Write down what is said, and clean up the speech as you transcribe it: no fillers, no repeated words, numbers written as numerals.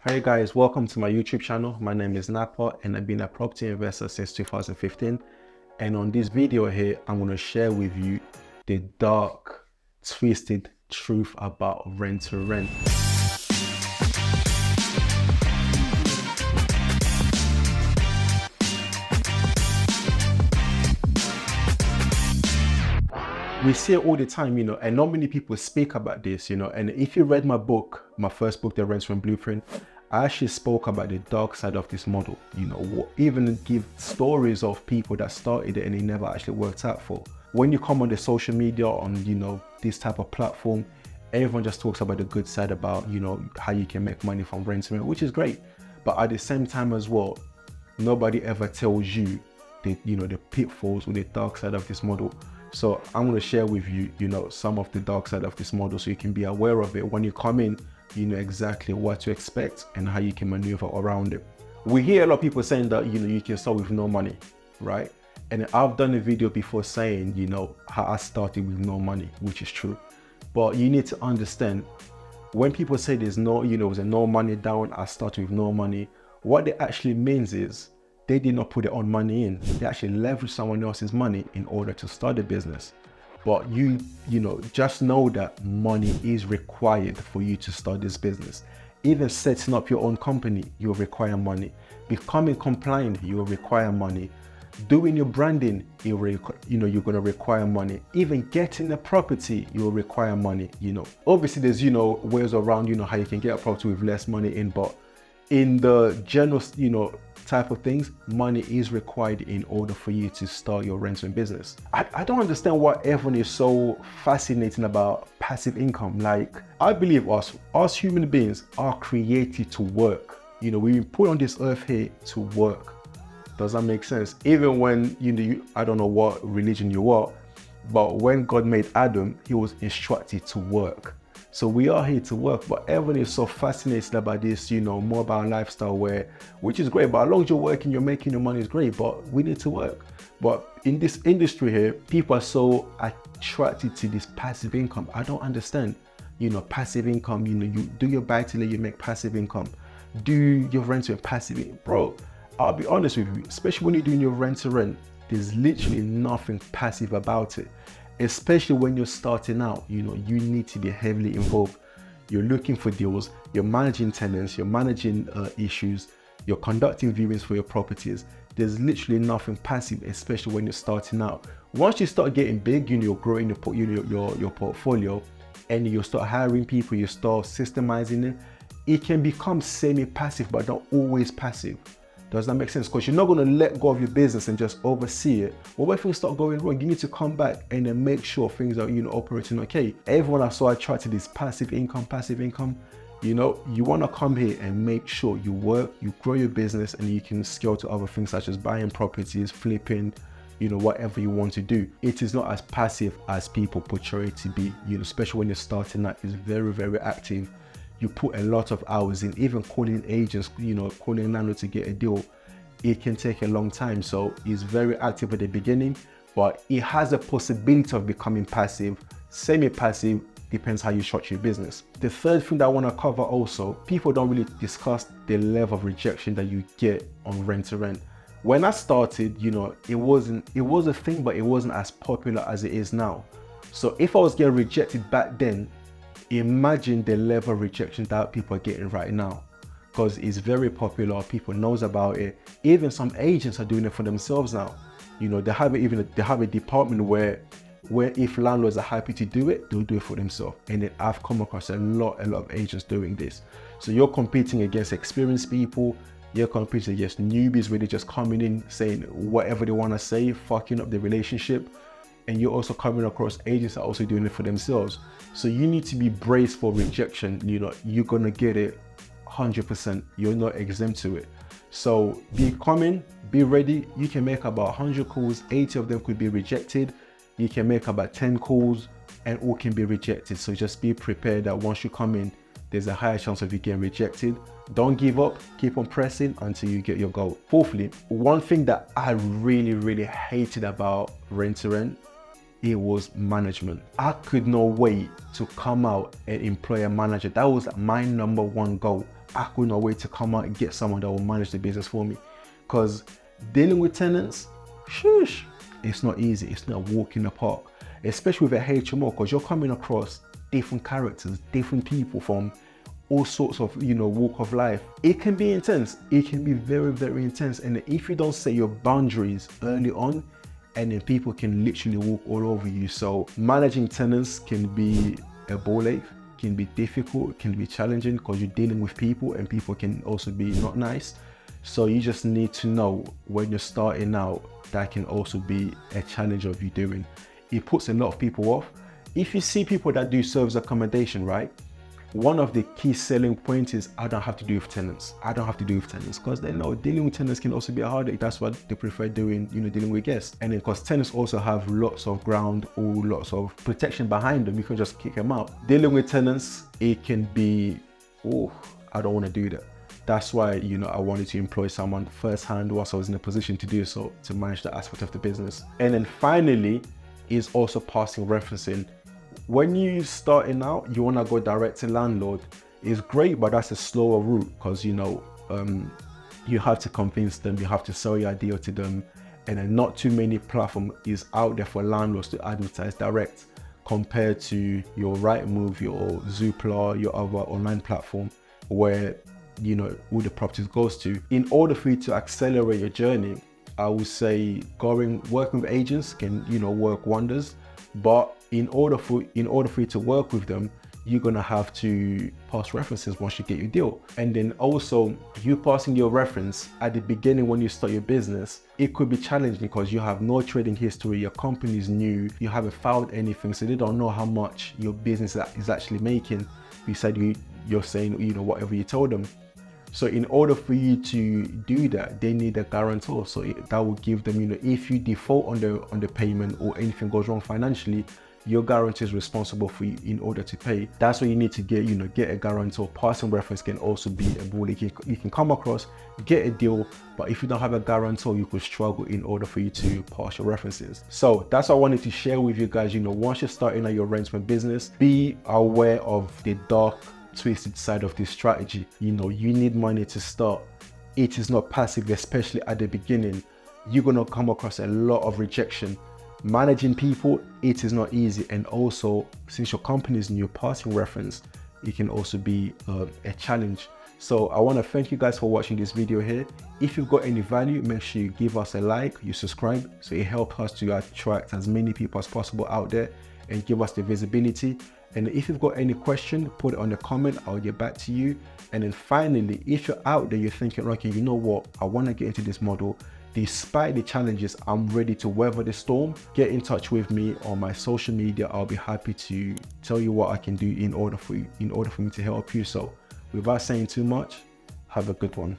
Hey guys, welcome to my YouTube channel. My name is Napa and I've been a property investor since 2015. And on this video here, I'm going to share with you the dark, twisted truth about rent to rent. We see it all the time, and not many people speak about this, and if you read my book, my first book, The Rent to Rent Blueprint, I actually spoke about the dark side of this model, even give stories of people that started it and it never actually worked out for. When you come on the social media, on, this type of platform, everyone just talks about the good side about, how you can make money from rent to rent, which is great. But at the same time as well, nobody ever tells you the pitfalls or the dark side of this model. So I'm going to share with you, some of the dark side of this model so you can be aware of it. When you come in, you know exactly what to expect and how you can maneuver around it. We hear a lot of people saying that, you can start with no money, right? And I've done a video before saying, how I started with no money, which is true. But you need to understand, when people say there's no, there's a no money down, I started with no money, what it actually means is they did not put their own money in. They actually leveraged someone else's money in order to start a business. But you just know that money is required for you to start this business. Even setting up your own company, you'll require money. Becoming compliant, you'll require money. Doing your branding, you're going to require money. Even getting a property, you'll require money. Obviously there's ways around how you can get a property with less money in, but in the general type of things, money is required in order for you to start your rental business. I don't understand why everyone is so fascinated about passive income. Like, I believe us human beings are created to work. We've been put on this earth here to work. Does that make sense? Even when I don't know what religion you are, but when God made Adam, he was instructed to work. So we are here to work, but everyone is so fascinated about this, mobile lifestyle which is great, but as long as you're working, you're making your money is great, but we need to work. But in this industry here, people are so attracted to this passive income. I don't understand, passive income, you do your buy to let, you make passive income. Do your rent to passive income. Bro, I'll be honest with you, especially when you're doing your rent to rent, there's literally nothing passive about it. Especially when you're starting out, you need to be heavily involved. You're looking for deals, you're managing tenants, you're managing issues, you're conducting viewings for your properties. There's literally nothing passive, especially when you're starting out. Once you start getting big, you're growing your portfolio, and you start hiring people, you start systemizing it can become semi-passive, but not always passive. Does that make sense? Because you're not going to let go of your business and just oversee it. Well, when things start going wrong, you need to come back and then make sure things are, operating okay. Everyone I saw attracted this passive income. You want to come here and make sure you work, you grow your business, and you can scale to other things such as buying properties, flipping, whatever you want to do. It is not as passive as people portray it to be, especially when you're starting out. It's very, very active. You put a lot of hours in, even calling agents, calling landlords to get a deal. It can take a long time. So it's very active at the beginning, but it has a possibility of becoming passive, semi-passive, depends how you structure your business. The third thing that I want to cover also, people don't really discuss the level of rejection that you get on rent to rent. When I started, it was a thing, but it wasn't as popular as it is now. So if I was getting rejected back then, imagine the level of rejection that people are getting right now, because it's very popular, people knows about it. Even some agents are doing it for themselves now. They have a department where if landlords are happy to do it, they'll do it for themselves. And then I've come across a lot of agents doing this. So you're competing against experienced people, you're competing against newbies really just coming in saying whatever they want to say, fucking up the relationship. And you're also coming across agents that are also doing it for themselves. So you need to be braced for rejection. You're gonna get it 100%. You're not exempt to it. So be ready. You can make about 100 calls, 80 of them could be rejected. You can make about 10 calls and all can be rejected. So just be prepared that once you come in, there's a higher chance of you getting rejected. Don't give up, keep on pressing until you get your goal. Fourthly, one thing that I really, really hated about rent to rent, it was management. I could not wait to come out and employ a manager. That was my number one goal. I couldn't wait to come out and get someone that will manage the business for me. Because dealing with tenants, shush, it's not easy. It's not a walk in the park, especially with a HMO, because you're coming across different characters, different people from all sorts of, walk of life. It can be intense. It can be very, very intense. And if you don't set your boundaries early on, and then people can literally walk all over you. So managing tenants can be a ball ache, can be difficult, can be challenging, because you're dealing with people, and people can also be not nice. So you just need to know when you're starting out, that can also be a challenge of you doing. It puts a lot of people off. If you see people that do service accommodation, right? One of the key selling points is, I don't have to do with tenants. I don't have to do with tenants, because they know dealing with tenants can also be a heartache. That's what they prefer doing, dealing with guests. And then because tenants also have lots of ground or lots of protection behind them, you can just kick them out. Dealing with tenants, it can be, oh, I don't want to do that. That's why, I wanted to employ someone firsthand whilst I was in a position to do so, to manage that aspect of the business. And then finally is also passing referencing. When you starting out, you want to go direct to landlord. It's great, but that's a slower route, because you have to convince them, you have to sell your idea to them, and then not too many platforms is out there for landlords to advertise direct, compared to your Rightmove, your Zoopla, your other online platform where all the properties goes to. In order for you to accelerate your journey, I would say working with agents can work wonders. But in order for you to work with them, you're gonna have to pass references once you get your deal. And then also, you passing your reference at the beginning when you start your business, it could be challenging, because you have no trading history, your company is new, you haven't filed anything, so they don't know how much your business is actually making. You said you're saying whatever you told them. So in order for you to do that, they need a guarantor. So that will give them, if you default on the payment or anything goes wrong financially, your guarantee is responsible for you in order to pay. That's what you need to get a guarantor. Passing reference can also be a bully. You can come across, get a deal, but if you don't have a guarantor, you could struggle in order for you to pass your references. So that's what I wanted to share with you guys. Once you're starting out your rentment business, be aware of the dark, twisted side of this strategy. You need money to start. It is not passive, especially at the beginning. You're gonna come across a lot of rejection. Managing people, it is not easy. And also, since your company is new, passing reference, it can also be a challenge. So I want to thank you guys for watching this video here. If you've got any value, make sure you give us a like, you subscribe, so it helps us to attract as many people as possible out there and give us the visibility. And if you've got any question, put it on the comment, I'll get back to you. And then finally, if you're out there, you're thinking, okay, you know what, I want to get into this model. Despite the challenges, I'm ready to weather the storm. Get in touch with me on my social media. I'll be happy to tell you what I can do in order for me to help you. So without saying too much, have a good one.